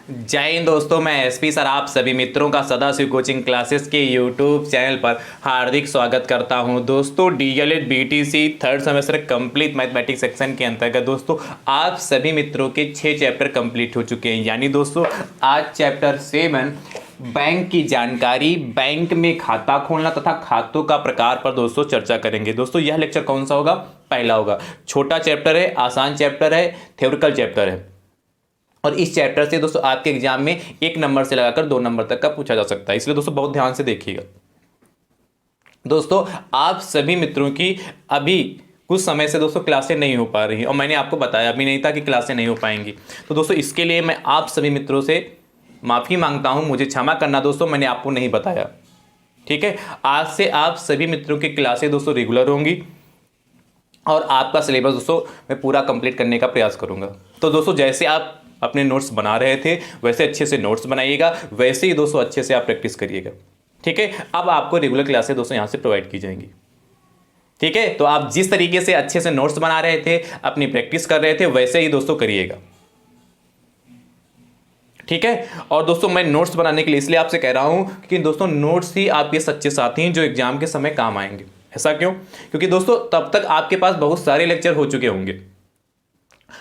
जय हिंद दोस्तों, मैं एसपी सर आप सभी मित्रों का सदाशिव कोचिंग क्लासेस के यूट्यूब चैनल पर हार्दिक स्वागत करता हूं। दोस्तों DElEd BTC third semester complete mathematics section के अंतर्गत दोस्तों आप सभी मित्रों के 6 चैप्टर कंप्लीट हो चुके हैं। यानी दोस्तों आज चैप्टर 7 बैंक की जानकारी, बैंक में खाता खोलना तथा खातों का प्रकार पर दोस्तों चर्चा करेंगे। दोस्तों यह लेक्चर कौन सा होगा? पहला होगा। छोटा चैप्टर है, आसान चैप्टर है, थ्योरिकल चैप्टर है और इस चैप्टर से दोस्तों आपके एग्जाम में 1 नंबर से लगाकर 2 नंबर तक का पूछा जा सकता है, इसलिए दोस्तों बहुत ध्यान से देखिएगा। दोस्तों आप सभी मित्रों की अभी कुछ समय से दोस्तों क्लासें नहीं हो पा रही और मैंने आपको बताया अभी नहीं था कि क्लासें नहीं हो पाएंगी। तो दोस्तों इसके लिए मैं आप सभी मित्रों से माफ़ी मांगता हूं, मुझे क्षमा करना दोस्तों, मैंने आपको नहीं बताया। ठीक है, आज से आप सभी मित्रों की क्लासें दोस्तों रेगुलर होंगी और आपका सिलेबस दोस्तों मैं पूरा कंप्लीट करने का प्रयास करूंगा। तो दोस्तों जैसे आप अपने नोट्स बना रहे थे वैसे अच्छे से नोट्स बनाइएगा, वैसे ही दोस्तों अच्छे से आप प्रैक्टिस करिएगा। ठीक है, अब आपको रेगुलर क्लासेस दोस्तों यहाँ से प्रोवाइड की जाएंगी। ठीक है, तो आप जिस तरीके से अच्छे से नोट्स बना रहे थे, अपनी प्रैक्टिस कर रहे थे, वैसे ही दोस्तों करिएगा। ठीक है, और दोस्तों मैं नोट्स बनाने के लिए इसलिए आपसे कह रहा हूं कि दोस्तों नोट्स ही आपके सच्चे साथी हैं जो एग्जाम के समय काम आएंगे। ऐसा क्यों? क्योंकि दोस्तों तब तक आपके पास बहुत सारे लेक्चर हो चुके होंगे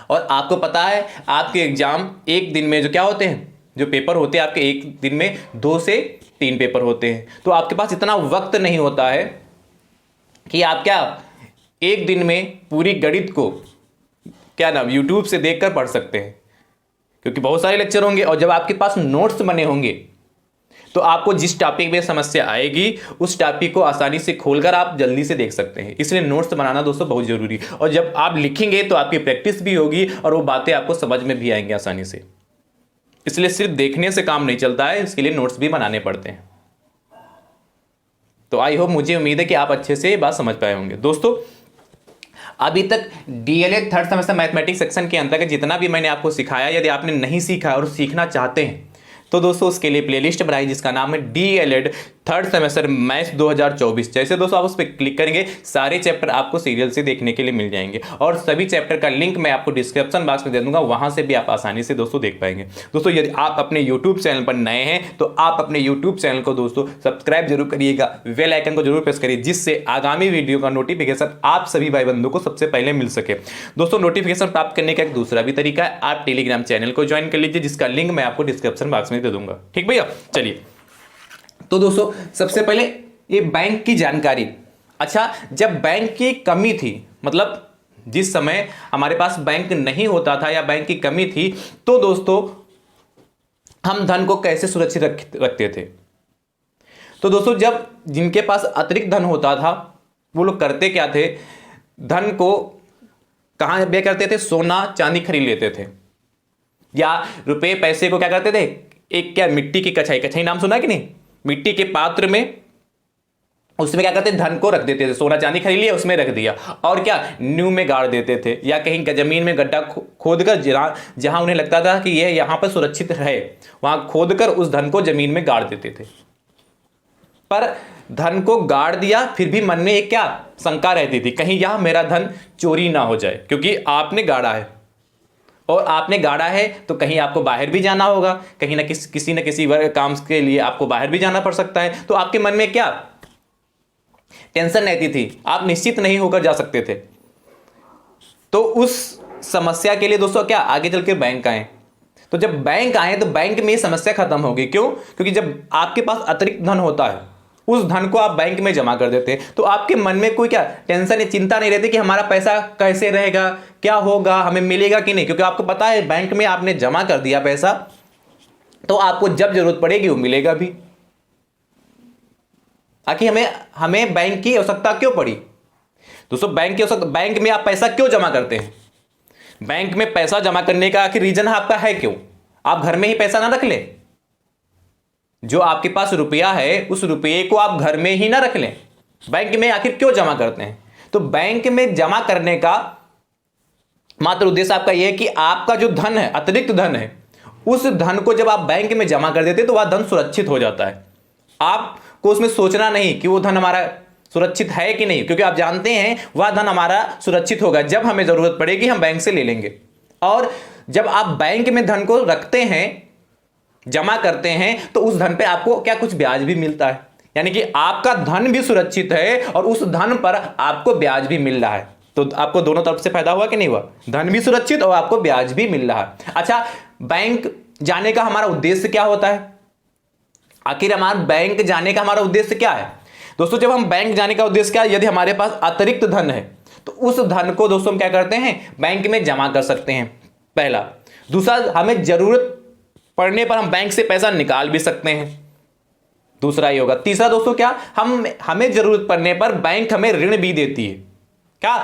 और आपको पता है आपके एग्जाम एक दिन में जो क्या होते हैं, जो पेपर होते हैं आपके एक दिन में 2 से 3 पेपर होते हैं। तो आपके पास इतना वक्त नहीं होता है कि आप क्या एक दिन में पूरी गणित को क्या नाम यूट्यूब से देखकर पढ़ सकते हैं, क्योंकि बहुत सारे लेक्चर होंगे और जब आपके पास नोट्स बने होंगे तो आपको जिस टॉपिक में समस्या आएगी उस टॉपिक को आसानी से खोलकर आप जल्दी से देख सकते हैं। इसलिए नोट्स बनाना दोस्तों बहुत जरूरी है और जब आप लिखेंगे तो आपकी प्रैक्टिस भी होगी और वो बातें आपको समझ में भी आएंगी आसानी से। इसलिए सिर्फ देखने से काम नहीं चलता है, इसके लिए नोट्स भी बनाने पड़ते हैं। तो आई होप, मुझे उम्मीद है कि आप अच्छे से ये बात समझ पाए होंगे। दोस्तों अभी तक DElEd third semester mathematics section के अंतर्गत जितना भी मैंने आपको सिखाया, यदि आपने नहीं सीखा और सीखना चाहते हैं तो दोस्तों उसके लिए प्लेलिस्ट बनाई जिसका नाम है डीएलएड थर्ड सेमेस्टर मैथ्स 2024। जैसे दोस्तों आप उस पर क्लिक करेंगे सारे चैप्टर आपको सीरियल से देखने के लिए मिल जाएंगे और सभी चैप्टर का लिंक मैं आपको डिस्क्रिप्शन बॉक्स में दे दूंगा, वहां से भी आप आसानी से दोस्तों देख पाएंगे। दोस्तों यदि आप अपने यूट्यूब चैनल पर नए हैं तो आप अपने यूट्यूब चैनल को दोस्तों सब्सक्राइब जरूर करिएगा, बेल आइकन को जरूर प्रेस करिए जिससे आगामी वीडियो का नोटिफिकेशन आप सभी भाई बंधुओं को सबसे पहले मिल सके। दोस्तों नोटिफिकेशन प्राप्त करने का एक दूसरा भी तरीका है, आप टेलीग्राम चैनल को ज्वाइन कर लीजिए जिसका लिंक मैं आपको डिस्क्रिप्शन बॉक्स में दे दूंगा। ठीक भैया, चलिए। तो दोस्तों सबसे पहले ये बैंक की जानकारी। अच्छा, जब बैंक की कमी थी, मतलब जिस समय हमारे पास बैंक नहीं होता था या बैंक की कमी थी, तो दोस्तों हम धन को कैसे सुरक्षित रखते थे? तो दोस्तों जब जिनके पास अतिरिक्त धन होता था वो लोग करते क्या थे, धन को कहां व्यय करते थे? सोना चांदी खरीद लेते थे या रुपए पैसे को क्या करते थे, एक क्या मिट्टी की कछाई नाम सुना कि नहीं, मिट्टी के पात्र में उसमें क्या करते, धन को रख देते थे। सोना चांदी खरीद लिया, उसमें रख दिया और क्या नींव में गाड़ देते थे या कहीं जमीन में गड्ढा खोदकर जहां उन्हें लगता था कि यह यहां पर सुरक्षित है वहां खोदकर उस धन को जमीन में गाड़ देते थे। पर धन को गाड़ दिया फिर भी मन में एक क्या शंका रहती थी, कहीं यहां मेरा धन चोरी ना हो जाए, क्योंकि आपने गाड़ा है और आपने गाड़ा है तो कहीं आपको बाहर भी जाना होगा, कहीं ना किसी न किसी काम के लिए आपको बाहर भी जाना पड़ सकता है। तो आपके मन में क्या टेंशन रहती थी, आप निश्चित नहीं होकर जा सकते थे। तो उस समस्या के लिए दोस्तों क्या आगे चल के बैंक आए। तो जब बैंक आए तो बैंक में समस्या खत्म होगी। क्यों? क्योंकि जब आपके पास अतिरिक्त धन होता है उस धन को आप बैंक में जमा कर देते हैं तो आपके मन में कोई क्या टेंशन या चिंता नहीं रहती कि हमारा पैसा कैसे रहेगा, क्या होगा, हमें मिलेगा कि नहीं, क्योंकि आपको पता है बैंक में आपने जमा कर दिया पैसा तो आपको जब जरूरत पड़ेगी वो मिलेगा भी। आखिर हमें बैंक की आवश्यकता क्यों पड़ी? दोस्तों बैंक में आप पैसा क्यों जमा करते हैं? बैंक में पैसा जमा करने का आखिर रीजन आपका है क्यों? आप घर में ही पैसा ना रख लें, जो आपके पास रुपया है उस रुपये को आप घर में ही ना रख लें, बैंक में आखिर क्यों जमा करते हैं? तो बैंक में जमा करने का मात्र उद्देश्य आपका यह है कि आपका जो धन है, अतिरिक्त धन है, उस धन को जब आप बैंक में जमा कर देते तो वह धन सुरक्षित हो जाता है। आपको उसमें सोचना नहीं कि वो धन हमारा सुरक्षित है कि नहीं, क्योंकि आप जानते हैं वह धन हमारा सुरक्षित होगा, जब हमें जरूरत पड़ेगी हम बैंक से ले लेंगे। और जब आप बैंक में धन को रखते हैं जमा करते हैं तो उस धन पे आपको क्या कुछ ब्याज भी मिलता है, यानी कि आपका धन भी सुरक्षित है और उस धन पर आपको ब्याज भी मिल रहा है। तो आपको दोनों तरफ से फायदा हुआ कि नहीं हुआ, धन भी सुरक्षित और आपको ब्याज भी मिल रहा है। अच्छा, बैंक जाने का हमारा उद्देश्य क्या होता है, आखिर हमारा बैंक जाने का हमारा उद्देश्य क्या है दोस्तों? जब हम बैंक जाने का उद्देश्य क्या है, यदि हमारे पास अतिरिक्त धन है तो उस धन को दोस्तों हम क्या करते हैं, बैंक में जमा कर सकते हैं, पहला। दूसरा, हमें जरूरत पड़ने पर हम बैंक से पैसा निकाल भी सकते हैं, दूसरा ही होगा। तीसरा दोस्तों क्या, हमें जरूरत पड़ने पर बैंक हमें ऋण भी देती है, क्या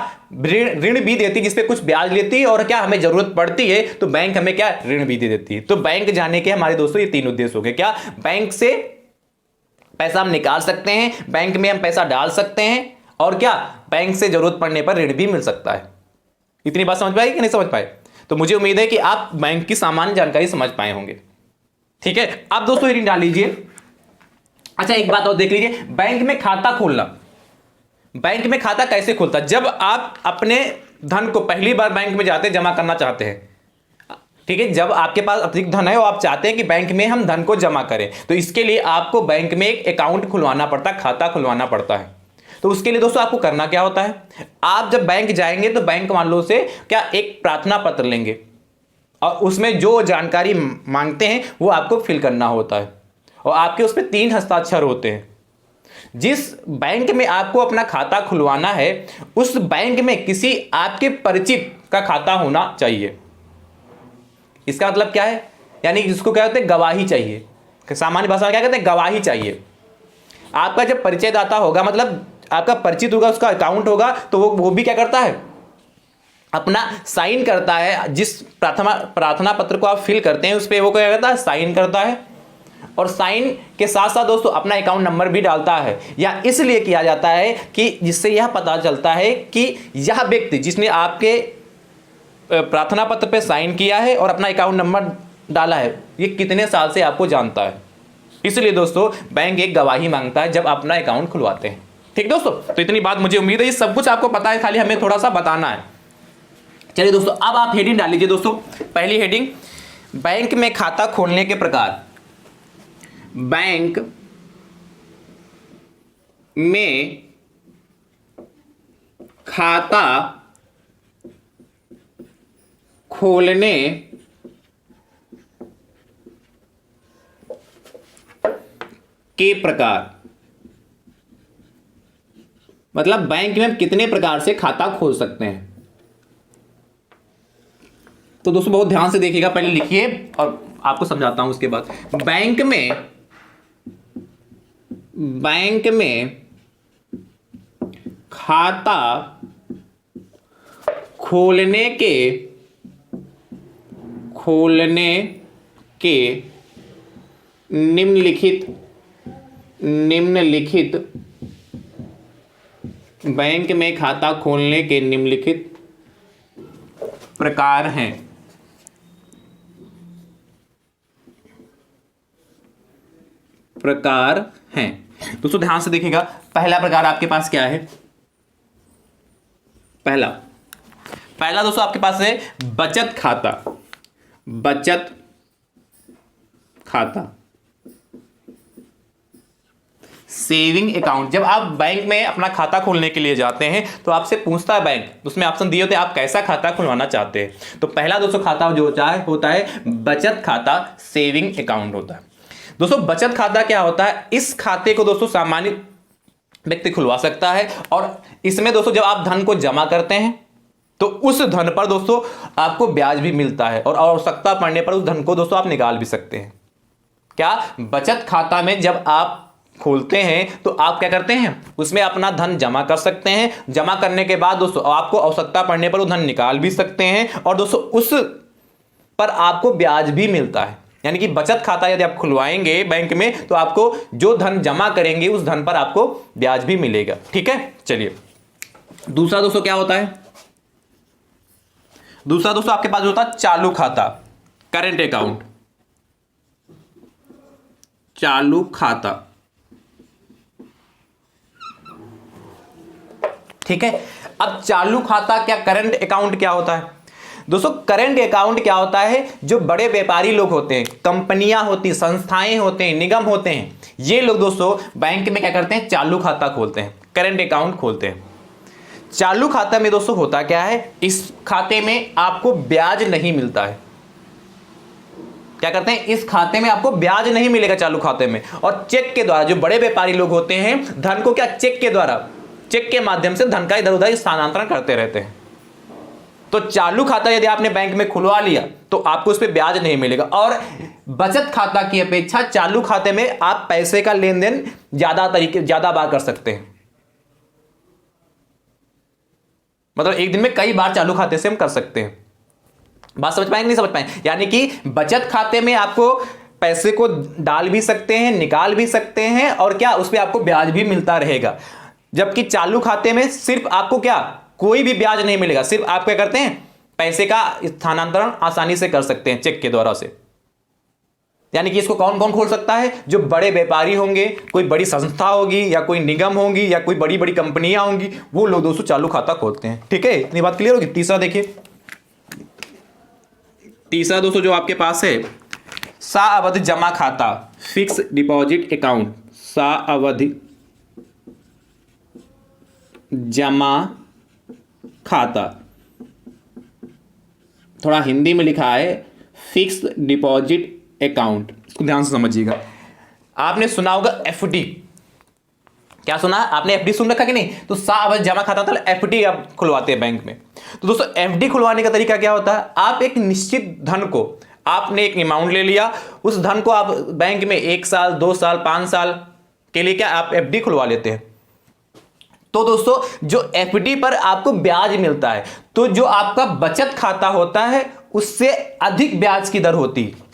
ऋण भी देती है, जिसपे कुछ ब्याज लेती है, और क्या हमें जरूरत पड़ती है तो बैंक हमें क्या ऋण भी दे देती है। तो बैंक जाने के हमारे दोस्तों ये तीन उद्देश्य हो गए, क्या, बैंक से पैसा हम निकाल सकते हैं, बैंक में हम पैसा डाल सकते हैं, और क्या, बैंक से जरूरत पड़ने पर ऋण भी मिल सकता है। इतनी बात समझ पाए कि नहीं समझ पाए? तो मुझे उम्मीद है कि आप बैंक की सामान्य जानकारी समझ पाए होंगे। ठीक है, अब दोस्तों ऋण डाल लीजिए। अच्छा, एक बात और देख लीजिए, बैंक में खाता खोलना, बैंक में खाता कैसे खुलता है? जब आप अपने धन को पहली बार बैंक में जाते जमा करना चाहते हैं, ठीक है, जब आपके पास अतिरिक्त धन है और आप चाहते हैं कि बैंक में हम धन को जमा करें, तो इसके लिए आपको बैंक में एक अकाउंट खुलवाना पड़ता है, खाता खुलवाना पड़ता है। तो उसके लिए दोस्तों आपको करना क्या होता है, आप जब बैंक जाएंगे तो बैंक वालों से क्या एक प्रार्थना पत्र लेंगे और उसमें जो जानकारी मांगते हैं वो आपको फिल करना होता है, और आपके उस पर 3 हस्ताक्षर होते हैं। जिस बैंक में आपको अपना खाता खुलवाना है उस बैंक में किसी आपके परिचित का खाता होना चाहिए। इसका मतलब क्या है, यानी जिसको क्या कहते हैं, गवाही चाहिए, सामान्य भाषा में क्या कहते हैं, गवाही चाहिए। आपका जब परिचयदाता होगा, मतलब आपका परिचित होगा, उसका अकाउंट होगा, तो वो भी क्या करता है, अपना साइन करता है। जिस प्रार्थना पत्र को आप फिल करते हैं उस पर वो क्या करता है, साइन करता है, और साइन के साथ साथ दोस्तों अपना अकाउंट नंबर भी डालता है। या इसलिए किया जाता है कि जिससे यह पता चलता है कि यह व्यक्ति जिसने आपके प्रार्थना पत्र पे साइन किया है और अपना अकाउंट नंबर डाला है, ये कितने साल से आपको जानता है। इसलिए दोस्तों बैंक एक गवाही मांगता है जब अपना अकाउंट खुलवाते हैं। ठीक दोस्तों, तो इतनी बात मुझे उम्मीद है ये सब कुछ आपको पता है, खाली हमें थोड़ा सा बताना है। चलिए दोस्तों, अब आप हेडिंग डाल लीजिए दोस्तों। पहली हेडिंग, बैंक में खाता खोलने के प्रकार। बैंक में खाता खोलने के प्रकार, मतलब बैंक में हम कितने प्रकार से खाता खोल सकते हैं। तो दोस्तों बहुत ध्यान से देखिएगा, पहले लिखिए और आपको समझाता हूं उसके बाद। बैंक में खाता खोलने के निम्नलिखित बैंक में खाता खोलने के निम्नलिखित प्रकार हैं। दोस्तों ध्यान से देखिएगा, पहला प्रकार आपके पास क्या है, पहला दोस्तों आपके पास है बचत खाता, सेविंग अकाउंट। जब आप बैंक में अपना खाता खोलने के लिए जाते हैं तो आपसे पूछता है बैंक, उसमें ऑप्शन दिए होते हैं आप कैसा खाता खुलवाना चाहते हैं। तो पहला दोस्तों खाता जो होता है बचत खाता, सेविंग अकाउंट होता है। दोस्तों बचत खाता क्या होता है, इस खाते को दोस्तों सामान्य व्यक्ति खुलवा सकता है, और इसमें दोस्तों जब आप धन को जमा करते हैं तो उस धन पर दोस्तों आपको ब्याज भी मिलता है, और आवश्यकता पड़ने पर उस धन को दोस्तों आप निकाल भी सकते हैं। क्या, बचत खाता में जब आप खोलते हैं तो आप क्या करते हैं, उसमें अपना धन जमा कर सकते हैं। जमा करने के बाद दोस्तों आपको आवश्यकता पड़ने पर वो धन निकाल भी सकते हैं, और दोस्तों उस पर आपको ब्याज भी मिलता है। यानी कि बचत खाता यदि आप खुलवाएंगे बैंक में तो आपको जो धन जमा करेंगे उस धन पर आपको ब्याज भी मिलेगा। ठीक है, चलिए दूसरा दोस्तों क्या होता है, दूसरा दोस्तों आपके पास होता है चालू खाता, करेंट अकाउंट, चालू खाता। ठीक है, अब चालू खाता क्या करंट अकाउंट क्या होता है दोस्तों करेंट अकाउंट क्या होता है, जो बड़े व्यापारी लोग होते हैं, कंपनियां होती, संस्थाएं होते हैं, निगम होते हैं, ये लोग दोस्तों बैंक में क्या करते हैं, चालू खाता खोलते हैं, करेंट अकाउंट खोलते हैं। चालू खाता में दोस्तों होता क्या है, इस खाते में आपको ब्याज नहीं मिलता है। क्या करते हैं, इस खाते में आपको ब्याज नहीं मिलेगा चालू खाते में, और चेक के द्वारा जो बड़े व्यापारी लोग होते हैं धन को क्या चेक के द्वारा, चेक के माध्यम से धन का इधर उधर स्थानांतरण करते रहते हैं। तो चालू खाता यदि आपने बैंक में खुलवा लिया तो आपको उस पर ब्याज नहीं मिलेगा, और बचत खाता की अपेक्षा चालू खाते में आप पैसे का लेन देन ज्यादा बार कर सकते हैं। मतलब एक दिन में कई बार चालू खाते से हम कर सकते हैं। बात समझ पाएंगे, नहीं समझ पाएंगे? यानी कि बचत खाते में आपको पैसे को डाल भी सकते हैं, निकाल भी सकते हैं, और क्या उस पर आपको ब्याज भी मिलता रहेगा। जबकि चालू खाते में सिर्फ आपको क्या, कोई भी ब्याज नहीं मिलेगा, सिर्फ आप क्या करते हैं, पैसे का स्थानांतरण आसानी से कर सकते हैं चेक के द्वारा से। यानी कि इसको कौन कौन खोल सकता है, जो बड़े व्यापारी होंगे, कोई बड़ी संस्था होगी, या कोई निगम होंगी, या कोई बड़ी बड़ी कंपनियां होंगी, वो लोग दोस्तों चालू खाता खोलते हैं। ठीक है, इतनी बात क्लियर होगी। तीसरा देखिए, तीसरा दोस्तों जो आपके पास है, सावधि जमा खाता, फिक्स डिपॉजिट अकाउंट, सावधि जमा खाता, थोड़ा हिंदी में लिखा है फिक्स डिपॉजिट अकाउंट, इसको ध्यान से समझिएगा। आपने सुना होगा एफडी, क्या सुना आपने, एफडी सुन रखा कि नहीं? तो सावधि जमा खाता मतलब एफडी आप खुलवाते हैं बैंक में। तो दोस्तों एफडी खुलवाने का तरीका क्या होता है, आप एक निश्चित धन को, आपने एक अमाउंट ले लिया, उस धन को आप बैंक में 1 साल 2 साल 5 साल के लिए क्या आप एफडी खुलवा लेते हैं। तो दोस्तों जो एफडी पर आपको ब्याज मिलता है, तो जो आपका बचत खाता होता है उससे अधिक ब्याज की दर होती है।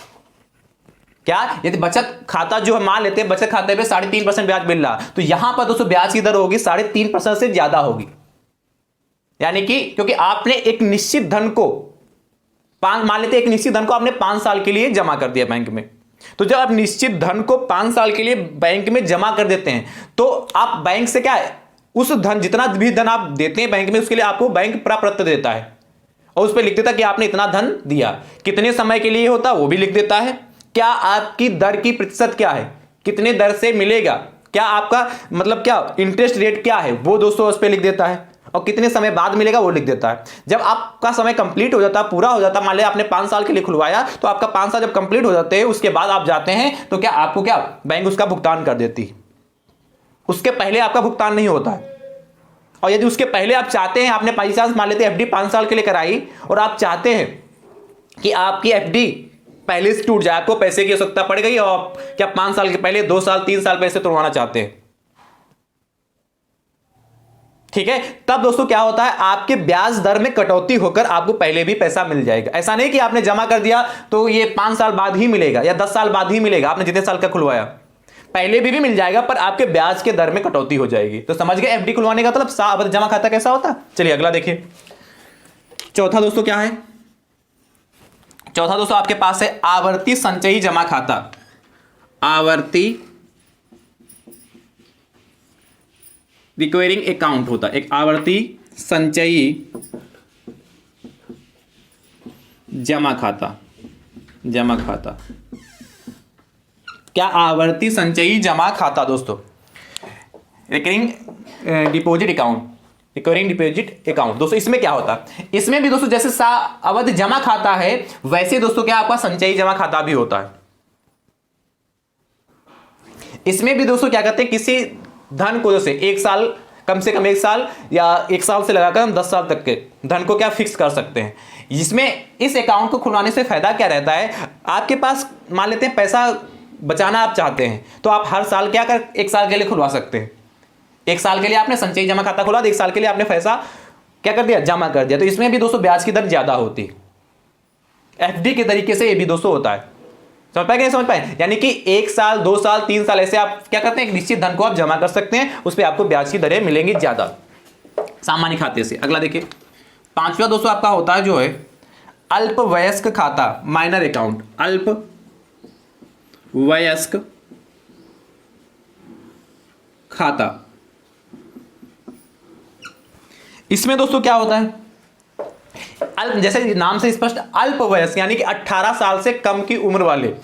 क्या, यदि बचत खाता जो हम मान लेते हैं, बचत खाते पे 3.5% ब्याज मिल रहा, तो यहां पर दोस्तों ब्याज की दर होगी 3.5% से ज्यादा होगी। यानी कि क्योंकि आपने एक निश्चित धन को मान लेते हैं, एक निश्चित धन को आपने 5 साल के लिए जमा कर दिया बैंक में। तो जब आप निश्चित धन को 5 साल के लिए बैंक में जमा कर देते हैं, तो आप बैंक से क्या, उस धन, जितना भी धन आप देते हैं बैंक में, उसके लिए आपको बैंक प्रपत्र देता है, और उस पर लिख देता है कि आपने इतना धन दिया, कितने समय के लिए होता वो भी लिख देता है, क्या आपकी दर की प्रतिशत क्या है, कितने दर से मिलेगा, क्या आपका मतलब क्या इंटरेस्ट रेट क्या है, वो दोस्तों उस पर लिख देता है, और कितने समय बाद मिलेगा वो लिख देता है। जब आपका समय कंप्लीट हो जाता है, पूरा हो जाता है, मान लिया आपने 5 साल के लिए खुलवाया, तो आपका 5 साल जब कंप्लीट हो जाते हैं, उसके बाद आप जाते हैं, तो क्या आपको क्या बैंक उसका भुगतान कर देती है, उसके पहले आपका भुगतान नहीं होता है। और यदि उसके पहले आप चाहते हैं, आपने 5 साल मान लेते हैं एफडी 5 साल के लिए कराई, और आप चाहते हैं कि आपकी एफडी पहले से टूट जाए, आपको पैसे की आवश्यकता पड़ गई, और आप क्या 5 साल के पहले 2 साल 3 साल पैसे तोड़वाना चाहते हैं, ठीक है, तब दोस्तों क्या होता है, आपके ब्याज दर में कटौती होकर आपको पहले भी पैसा मिल जाएगा। ऐसा नहीं कि आपने जमा कर दिया तो ये 5 साल बाद ही मिलेगा या 10 साल बाद ही मिलेगा, आपने जितने साल का खुलवाया पहले भी मिल जाएगा, पर आपके ब्याज के दर में कटौती हो जाएगी। तो समझ गए एफडी खुलवाने का मतलब सावधि जमा खाता कैसा होता है। चलिए अगला देखिए, चौथा दोस्तों क्या है, चौथा दोस्तों आपके पास है आवर्ती संचयी जमा खाता, आवर्ती रिकरिंग अकाउंट होता है, एक आवर्ती संचयी जमा खाता, जमा खाता, क्या आवर्ती संचयी जमा खाता दोस्तों, recurring deposit account, recurring deposit account. दोस्तों इसमें क्या होता है, इसमें भी दोस्तों जैसे सावधि जमा खाता है, वैसे दोस्तों क्या आपका संचयी जमा खाता भी होता है। इसमें भी दोस्तों क्या करते हैं, किसी धन को जैसे 1 साल, कम से कम 1 साल या 1 साल से लगाकर हम 10 साल तक के धन को क्या फिक्स कर सकते हैं। इसमें इस अकाउंट को खुलवाने से फायदा क्या रहता है, आपके पास मान लेते हैं पैसा बचाना आप चाहते हैं, तो आप हर साल क्या कर 1 साल के लिए खुलवा सकते हैं। 1 साल के लिए आपने संचयी जमा खाता खुला, तो 1 साल के लिए आपने पैसा क्या कर दिया, जमा कर दिया। तो इसमें भी दोस्तों ब्याज की दर ज्यादा होती है। एफडी के तरीके से ये भी दोस्तों होता है। समझ पाए कि नहीं समझ पाए, यानी कि 1 साल 2 साल 3 साल ऐसे आप क्या करते हैं, एक निश्चित धन को आप जमा कर सकते हैं, उस पर आपको ब्याज की दरें मिलेंगी ज्यादा सामान्य खाते से। अगला देखिए, पांचवा दोस्तों आपका होता है जो है अल्पवयस्क खाता, माइनर अकाउंट, अल्प वयस्क खाता। इसमें दोस्तों क्या होता है, जैसे नाम से स्पष्ट, अल्प वयस्क यानी कि 18 साल से कम की उम्र वाले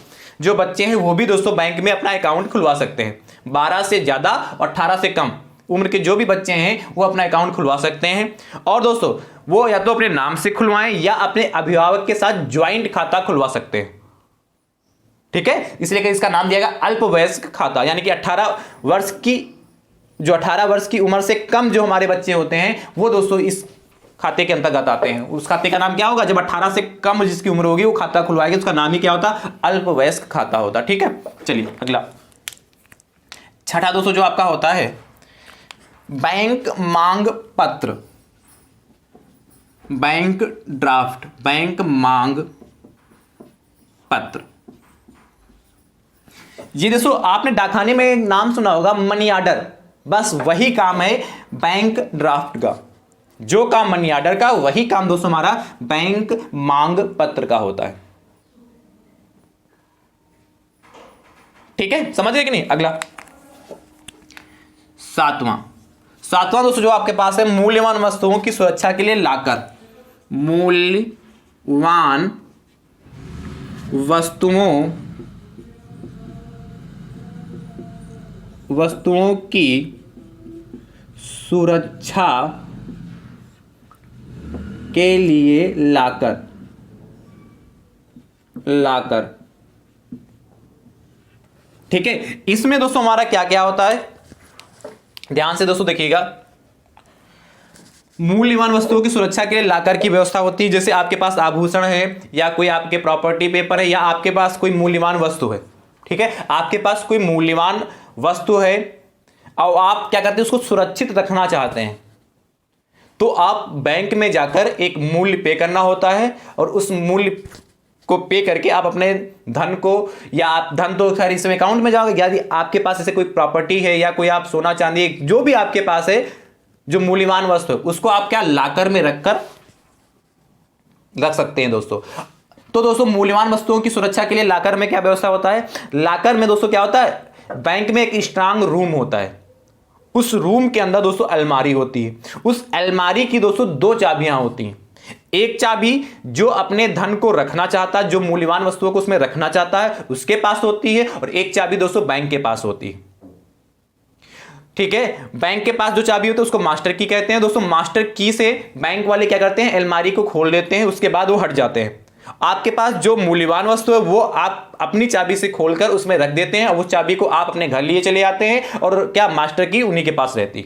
जो बच्चे हैं वो भी दोस्तों बैंक में अपना अकाउंट खुलवा सकते हैं। 12 से ज्यादा और 18 से कम उम्र के जो भी बच्चे हैं वो अपना अकाउंट खुलवा सकते हैं। और दोस्तों वो या तो अपने नाम से खुलवाएं या अपने अभिभावक के साथ ज्वाइंट खाता खुलवा सकते हैं। ठीक है, इसलिए कि इसका नाम दिया गया अल्पवयस्क खाता, यानी कि 18 वर्ष की उम्र से कम जो हमारे बच्चे होते हैं वो दोस्तों इस खाते के अंतर्गत आते हैं। उस खाते का नाम क्या होगा, जब 18 से कम जिसकी उम्र होगी वो खाता खुलवाएगी, उसका नाम ही क्या होता, अल्पवयस्क खाता होता। ठीक है, चलिए अगला छठा दोस्तों जो आपका होता है बैंक मांग पत्र, बैंक ड्राफ्ट, बैंक मांग पत्र। जी दोस्तों आपने डाकखाने में एक नाम सुना होगा मनी ऑर्डर, बस वही काम है बैंक ड्राफ्ट का। जो काम मनी ऑर्डर का वही काम दोस्तों हमारा बैंक मांग पत्र का होता है। ठीक है, समझ गए कि नहीं। अगला सातवां दोस्तों जो आपके पास है मूल्यवान वस्तुओं की सुरक्षा के लिए लाकर, मूल्यवान वस्तुओं की सुरक्षा के लिए लाकर। ठीक है, इसमें दोस्तों हमारा क्या क्या होता है, ध्यान से दोस्तों देखिएगा। मूल्यवान वस्तुओं की सुरक्षा के लिए लाकर की व्यवस्था होती है। जैसे आपके पास आभूषण है या कोई आपके प्रॉपर्टी पेपर है या आपके पास कोई मूल्यवान वस्तु है। ठीक है, आपके पास कोई मूल्यवान वस्तु है और आप क्या करते हैं, उसको सुरक्षित रखना चाहते हैं, तो आप बैंक में जाकर एक मूल्य पे करना होता है और उस मूल्य को पे करके आप अपने धन को, या आप धन तो खैर इसमें अकाउंट में जाओगे, यदि आपके पास ऐसे कोई प्रॉपर्टी है या कोई आप सोना चांदी जो भी आपके पास है जो मूल्यवान वस्तु है उसको आप क्या लाकर में रख सकते हैं दोस्तों। तो दोस्तों मूल्यवान वस्तुओं की सुरक्षा के लिए लाकर में क्या व्यवस्था होता है, लाकर में दोस्तों क्या होता है, बैंक में एक स्ट्रांग रूम होता है। उस रूम के अंदर दोस्तों अलमारी होती है। उस अलमारी की दोस्तों 2 चाबियां होती हैं। एक चाबी जो अपने धन को रखना चाहता है, जो मूल्यवान वस्तुओं को उसमें रखना चाहता है उसके पास होती है, और एक चाबी दोस्तों बैंक के पास होती है। ठीक है, बैंक के पास जो चाबी होती है उसको मास्टर की कहते हैं दोस्तों। मास्टर की से बैंक वाले क्या करते हैं, अलमारी को खोल देते हैं, उसके बाद वो हट जाते हैं। आपके पास जो मूल्यवान वस्तु है वो आप अपनी चाबी से खोलकर उसमें रख देते हैं और उस चाबी को आप अपने घर लिए चले आते हैं, और क्या मास्टर की उन्हीं के पास रहती।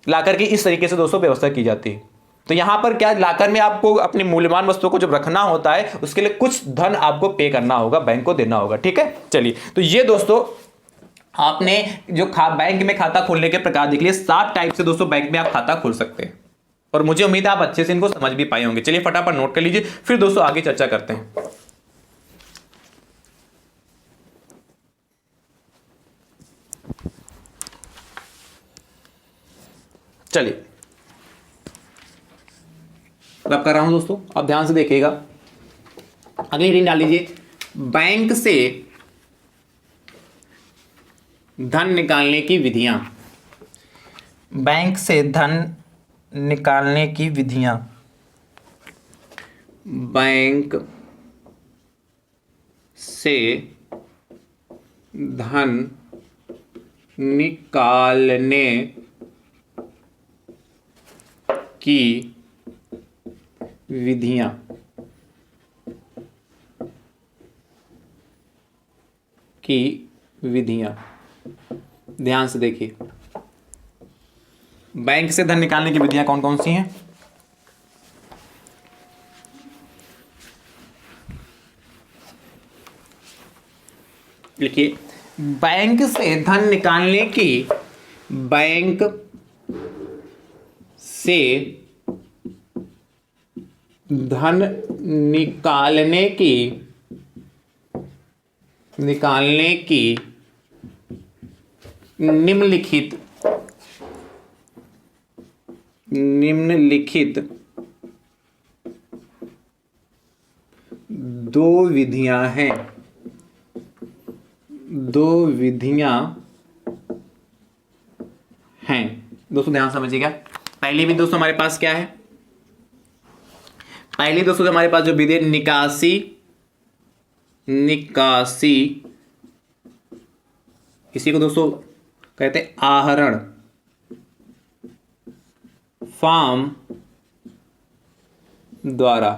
लाकर की इस तरीके से दोस्तों व्यवस्था की जाती है। तो यहां पर क्या, लाकर में आपको अपनी मूल्यवान वस्तुओं को जब रखना होता है उसके लिए कुछ धन आपको पे करना होगा, बैंक को देना होगा। ठीक है, चलिए तो ये दोस्तों आपने जो बैंक में खाता खोलने के प्रकार देख लिए। 7 टाइप से दोस्तों बैंक में आप खाता खोल सकते हैं, और मुझे उम्मीद है आप अच्छे से इनको समझ भी पाए होंगे। चलिए फटाफट नोट कर लीजिए, फिर दोस्तों आगे चर्चा करते हैं। चलिए अब कर रहा हूं दोस्तों, आप ध्यान से देखिएगा। अगली रीडिंग डाल लीजिए, बैंक से धन निकालने की विधियां। बैंक से धन निकालने की विधियां। बैंक से धन निकालने की विधियां। ध्यान से देखिए, बैंक से धन निकालने की विधियां कौन कौन सी हैं। लिखिए, बैंक से धन निकालने की, बैंक से धन निकालने की निम्नलिखित 2 विधियां हैं। 2 विधियां हैं दोस्तों, ध्यान समझिएगा। पहली भी दोस्तों हमारे पास क्या है, पहली दोस्तों हमारे पास जो विधि है निकासी, निकासी इसी को दोस्तों कहते हैं आहरण फॉर्म द्वारा।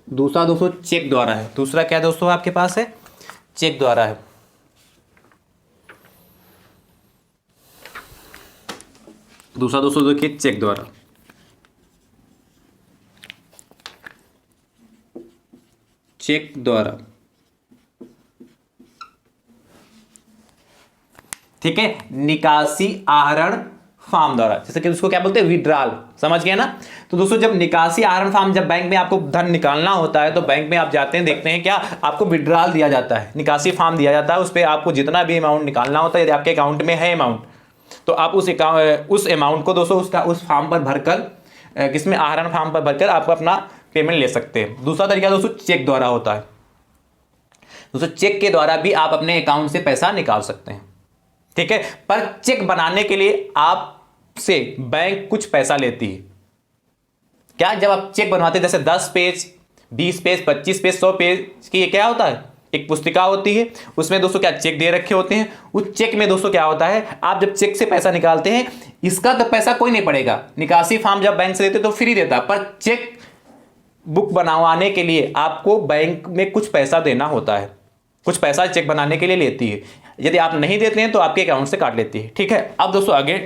दूसरा दोस्तों चेक द्वारा है। दूसरा क्या दोस्तों आपके पास है? चेक द्वारा है। दूसरा दोस्तों देखिए चेक द्वारा। चेक द्वारा, ठीक है। निकासी आहरण फार्म द्वारा, जैसे कि उसको क्या बोलते हैं? विड्रॉल। समझ गए ना? तो दोस्तों जब निकासी आहरण फार्म, जब बैंक में आपको धन निकालना होता है तो बैंक में आप जाते हैं, देखते हैं क्या आपको विड्रॉल दिया जाता है, निकासी फार्म दिया जाता है। उस पर आपको जितना भी अमाउंट निकालना होता है, यदि आपके अकाउंट में है अमाउंट, तो आप उस अमाउंट को दोस्तों उसका उस फॉर्म पर भरकर, किसमें? आहरण फॉर्म पर भरकर आप अपना पेमेंट ले सकते हैं। दूसरा तरीका दोस्तों चेक द्वारा होता है। दोस्तों चेक के द्वारा भी आप अपने अकाउंट से पैसा निकाल सकते हैं, ठीक है। पर चेक बनाने के लिए आपसे बैंक कुछ पैसा लेती है। क्या? जब आप चेक बनवाते हैं, जैसे 10 पेज, 20 पेज, 25 पेज, 100 पेज की, ये क्या होता है? एक पुस्तिका होती है। उसमें दोस्तों क्या चेक दे रखे होते हैं। उस चेक में दोस्तों क्या होता है, आप जब चेक से पैसा निकालते हैं, इसका तो पैसा कोई नहीं पड़ेगा। निकासी फॉर्म जब बैंक से देते तो फ्री देता, पर चेक बुक बनवाने के लिए आपको बैंक में कुछ पैसा देना होता है। कुछ पैसा चेक बनाने के लिए लेती है। यदि आप नहीं देते हैं तो आपके अकाउंट से काट लेती है, ठीक है। अब दोस्तों आगे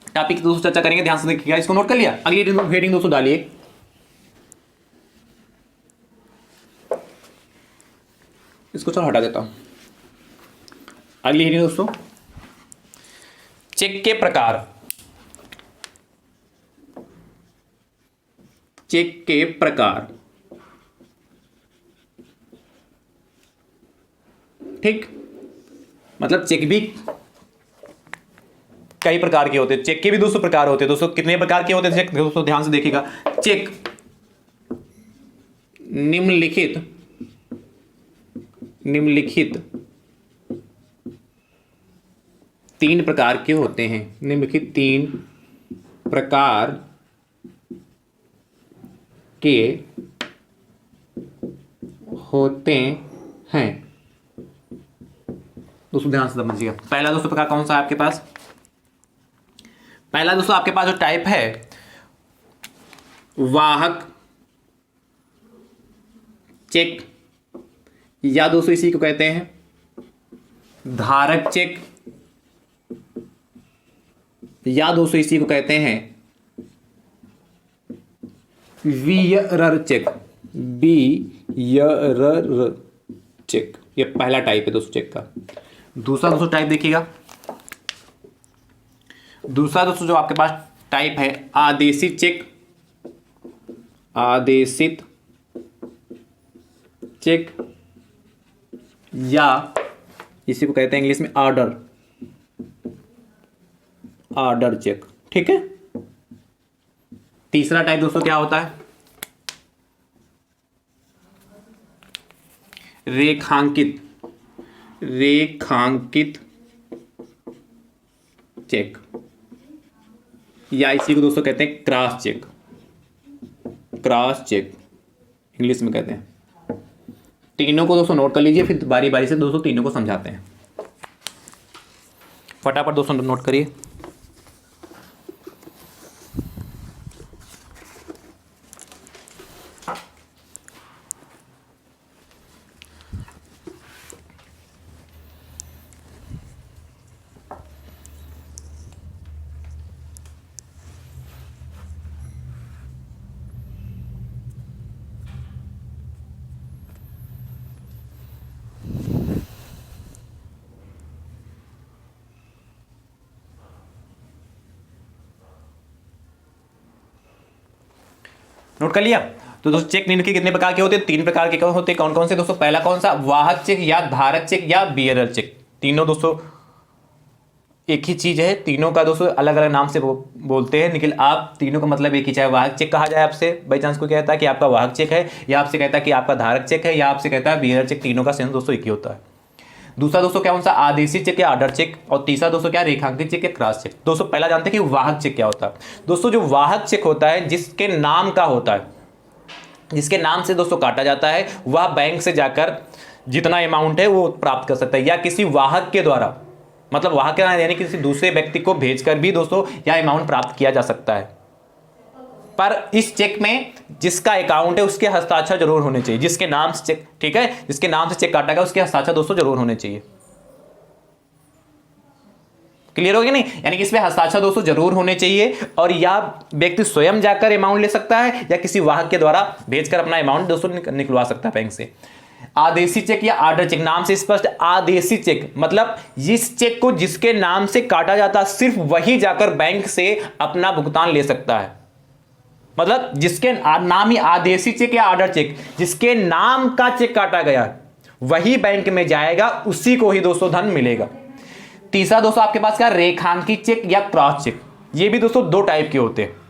टॉपिक दोस्तों चर्चा करेंगे, ध्यान से देखिएगा। इसको नोट कर लिया? अगली हेडिंग दोस्तों डालिए, इसको चलो हटा देता हूं। अगली हेडिंग दोस्तों चेक के प्रकार। चेक के प्रकार, ठीक। मतलब चेक भी कई प्रकार के होते हैं। चेक के भी दोस्तों प्रकार होते हैं। दोस्तों कितने प्रकार के होते हैं चेक? दोस्तों ध्यान से देखिएगा। चेक निम्नलिखित तीन प्रकार के होते हैं। निम्नलिखित 3 प्रकार के होते हैं। दोस्तों ध्यान से समझिएगा। पहला दोस्तों प्रकार कौन सा है आपके पास? पहला दोस्तों आपके पास जो टाइप है, वाहक चेक, या दोस्तों इसी को कहते हैं धारक चेक, या दोस्तों इसी को कहते हैं बियरर चेक। बियरर चेक, ये पहला टाइप है दोस्तों चेक का। दूसरा दोस्तों टाइप देखिएगा। दूसरा दोस्तों जो आपके पास टाइप है आदेशित चेक। आदेशित चेक, या इसी को कहते हैं इंग्लिश में ऑर्डर, ऑर्डर चेक, ठीक है। तीसरा टाइप दोस्तों क्या होता है? रेखांकित, रेखांकित चेक, या इसी को दोस्तों कहते हैं cross check. Cross check English में कहते हैं। तीनों को दोस्तों नोट कर लीजिए, फिर बारी बारी से दोस्तों तीनों को समझाते हैं। फटाफट दोस्तों नोट करिए। नोट कर लिया? तो दोस्तों चेक निम्नलिखित कितने प्रकार के होते हैं? 3 प्रकार के होते हैं। कौन कौन से दोस्तों? पहला कौन सा? वाहक चेक, या धारक चेक, या बियरर चेक। तीनों दोस्तों एक ही चीज है। तीनों का दोस्तों अलग अलग नाम से बोलते हैं, लेकिन आप तीनों का मतलब एक ही। चाहे वाहक चेक कहा जाए आपसे, बाई चांस को कहता है कि आपका वाहक चेक है, या आपसे कहता है कि आपका धारक चेक है, या आपसे कहता है बियरर चेक, तीनों का सेंस दोस्तों एक ही होता है। दूसरा दोस्तों क्या होता है, आदेशी चेक या आर्डर चेक, और तीसरा दोस्तों क्या, रेखांकित चेक या क्रॉस चेक। दोस्तों पहला जानते हैं कि वाहक चेक क्या होता है। दोस्तों जो वाहक चेक होता है जिसके नाम का होता है, जिसके नाम से दोस्तों काटा जाता है, वह बैंक से जाकर जितना अमाउंट है वो प्राप्त कर सकता है, या किसी वाहक के द्वारा, मतलब वाहक के यानी किसी दूसरे व्यक्ति को भेजकर भी दोस्तों यह अमाउंट प्राप्त किया जा सकता है। पर इस चेक में जिसका अकाउंट है उसके हस्ताक्षर जरूर होने चाहिए, जिसके नाम से चेक, ठीक है, जिसके नाम से चेक काटा गया उसके हस्ताक्षर दोस्तों जरूर होने चाहिए। क्लियर हो गया नहीं, यानी कि इसमें हस्ताक्षर दोस्तों जरूर होने चाहिए, और या व्यक्ति स्वयं जाकर अमाउंट ले सकता है या किसी वाहक के द्वारा भेजकर अपना अमाउंट दोस्तों निकलवा सकता है बैंक से। आदेशी चेक या आर्डर चेक, नाम से स्पष्ट, आदेशी चेक मतलब इस चेक को जिसके नाम से काटा जाता है सिर्फ वही जाकर बैंक से अपना भुगतान ले सकता है। मतलब जिसके नाम ही आदेशी चेक या आर्डर चेक, जिसके नाम का चेक काटा गया वही बैंक में जाएगा, उसी को ही दोस्तों धन मिलेगा। तीसरा दोस्तों आपके पास क्या, रेखांकित चेक या क्रॉस चेक। ये भी दोस्तों दो टाइप के होते हैं।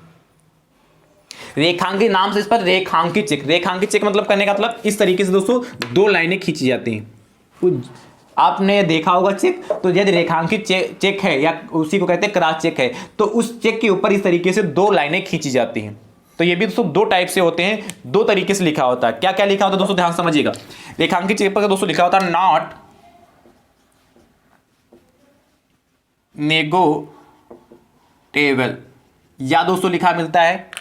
रेखांकित, नाम से इस पर रेखांकित चेक, रेखांकित चेक मतलब करने का मतलब इस तरीके से दोस्तों दो लाइनें खींची जाती हैं। आपने देखा होगा चेक, तो यदि रेखांकित चेक है या उसी को कहते हैं क्रॉस चेक है, तो उस चेक के ऊपर इस तरीके से दो लाइनें खींची जाती हैं। तो ये भी दोस्तों दो टाइप से होते हैं, दो तरीके से लिखा होता है। क्या क्या लिखा होता है दोस्तों, ध्यान समझिएगा। रेखांकित चेक पर दोस्तों लिखा होता है नॉट नेगोटिएबल, या दोस्तों लिखा मिलता है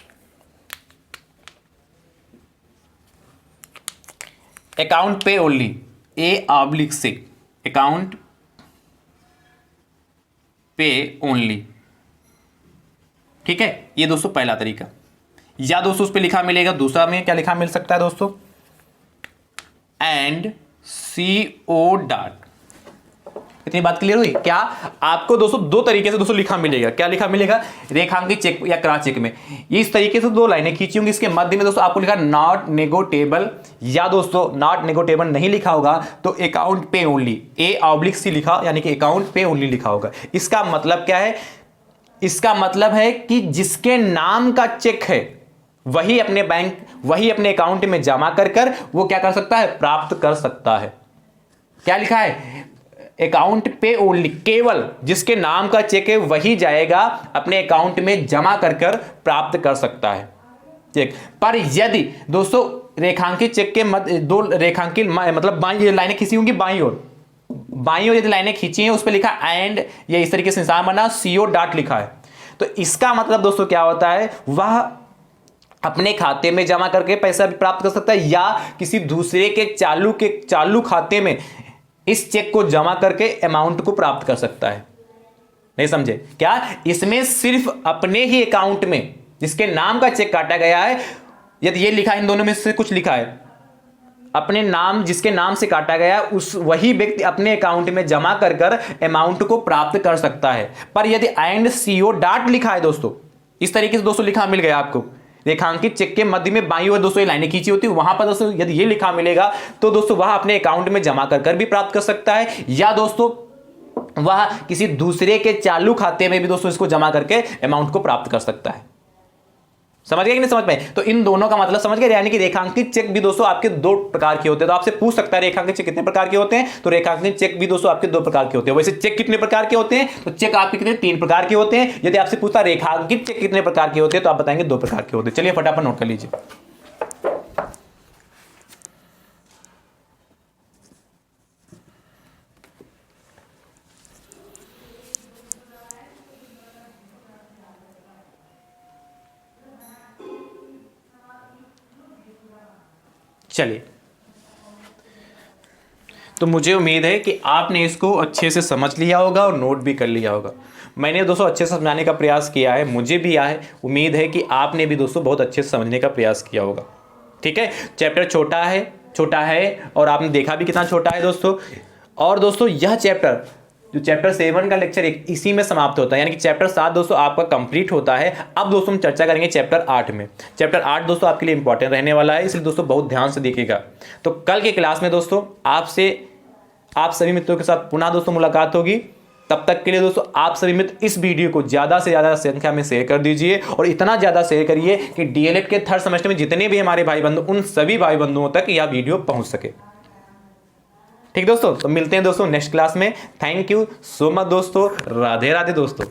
अकाउंट पे ओनली, A/C, अकाउंट पे ओनली। ठीक है, ये दोस्तों पहला तरीका। या दोस्तों उस पे लिखा मिलेगा, दूसरा में क्या लिखा मिल सकता है दोस्तों, एंड CO डॉट। इतनी बात क्लियर हुई क्या? आपको दोस्तों दो तरीके से दोस्तों लिखा मिलेगा। क्या लिखा मिलेगा, रेखांकित चेक या क्रॉस चेक में ये इस तरीके से दो लाइनें खींची होंगी, इसके मध्य में दोस्तों आपको लिखा नॉट नेगोटिएबल, या दोस्तों नॉट नेगोटिएबल नहीं लिखा होगा तो अकाउंट पे ओनली, A/C लिखा, यानी कि अकाउंट पे ओनली लिखा होगा। इसका मतलब क्या है, इसका मतलब है कि जिसके नाम का चेक है वही अपने बैंक, वही अपने अकाउंट में जमा कर वो क्या कर सकता है, प्राप्त कर सकता है। क्या लिखा है, अकाउंट पे ओनली, केवल जिसके नाम का चेक है वही जाएगा अपने अकाउंट में जमा कर प्राप्त कर सकता है चेक। पर यदि दोस्तों रेखांकित चेक के मध्य दो रेखांकित मतलब बाई लाइनें खींची होंगी, बाई ओर यदि लाइनें खींची हैं उस पर लिखा एंड, ये इस तरीके से निशान बना, CO डॉट लिखा है, तो इसका मतलब दोस्तों क्या होता है, वह अपने खाते में जमा करके पैसा भी प्राप्त कर सकता है या किसी दूसरे के चालू खाते में इस चेक को जमा करके अमाउंट को प्राप्त कर सकता है। नहीं समझे क्या, इसमें सिर्फ अपने ही अकाउंट में जिसके नाम का चेक काटा गया है, यदि ये लिखा है, इन दोनों में से कुछ लिखा है, अपने नाम, जिसके नाम से काटा गया उस वही व्यक्ति अपने अकाउंट में जमा कर अमाउंट को प्राप्त कर सकता है। पर यदि एंड CO डॉट लिखा है दोस्तों, इस तरीके से दोस्तों लिखा मिल गया आपको, रेखांकित चेक के मध्य में बाईं ओर दोस्तों ये लाइनें खींची होती है, वहां पर दोस्तों यदि ये लिखा मिलेगा तो दोस्तों वह अपने अकाउंट में जमा कर भी प्राप्त कर सकता है, या दोस्तों वह किसी दूसरे के चालू खाते में भी दोस्तों इसको जमा करके अमाउंट को प्राप्त कर सकता है। समझ गए कि नहीं समझ पाए? तो इन दोनों का मतलब समझ गए, यानी कि रेखांकित चेक भी दोस्तों आपके दो प्रकार के होते हैं। तो आपसे पूछ सकता है रेखांकित चेक कितने प्रकार के होते हैं, तो रेखांकित चेक भी दोस्तों आपके दो प्रकार के होते हैं। वैसे चेक कितने प्रकार के होते हैं, तो चेक आपके कितने, 3 प्रकार के होते हैं। यदि आपसे पूछता रेखांकित चेक कितने प्रकार के होते हैं तो आप बताएंगे 2 प्रकार के होते हैं। चलिए फटाफट नोट कर लीजिए। चलिए, तो मुझे उम्मीद है कि आपने इसको अच्छे से समझ लिया होगा और नोट भी कर लिया होगा। मैंने दोस्तों अच्छे से समझाने का प्रयास किया है, मुझे भी आया है, उम्मीद है कि आपने भी दोस्तों बहुत अच्छे से समझने का प्रयास किया होगा। ठीक है, चैप्टर छोटा है और आपने देखा भी कितना छोटा है दोस्तों। और दोस्तों यह चैप्टर जो चैप्टर 7 का लेक्चर इसी में समाप्त होता है, यानी कि चैप्टर 7 दोस्तों आपका कंप्लीट होता है। अब दोस्तों हम चर्चा करेंगे चैप्टर 8 में। चैप्टर 8 दोस्तों आपके लिए इंपॉर्टेंट रहने वाला है, इसलिए दोस्तों बहुत ध्यान से देखिएगा। तो कल के क्लास में दोस्तों आप सभी मित्रों के साथ पुनः दोस्तों मुलाकात होगी। तब तक के लिए दोस्तों आप सभी मित्र इस वीडियो को ज़्यादा से ज़्यादा संख्या में शेयर कर दीजिए, और इतना ज़्यादा शेयर करिए कि DLED के 3rd सेमेस्टर में जितने भी हमारे भाई बंधु, उन सभी भाई बंधुओं तक यह वीडियो पहुँच सके। ठीक दोस्तों, तो मिलते हैं दोस्तों नेक्स्ट क्लास में। थैंक यू सो मच दोस्तों, राधे राधे दोस्तों।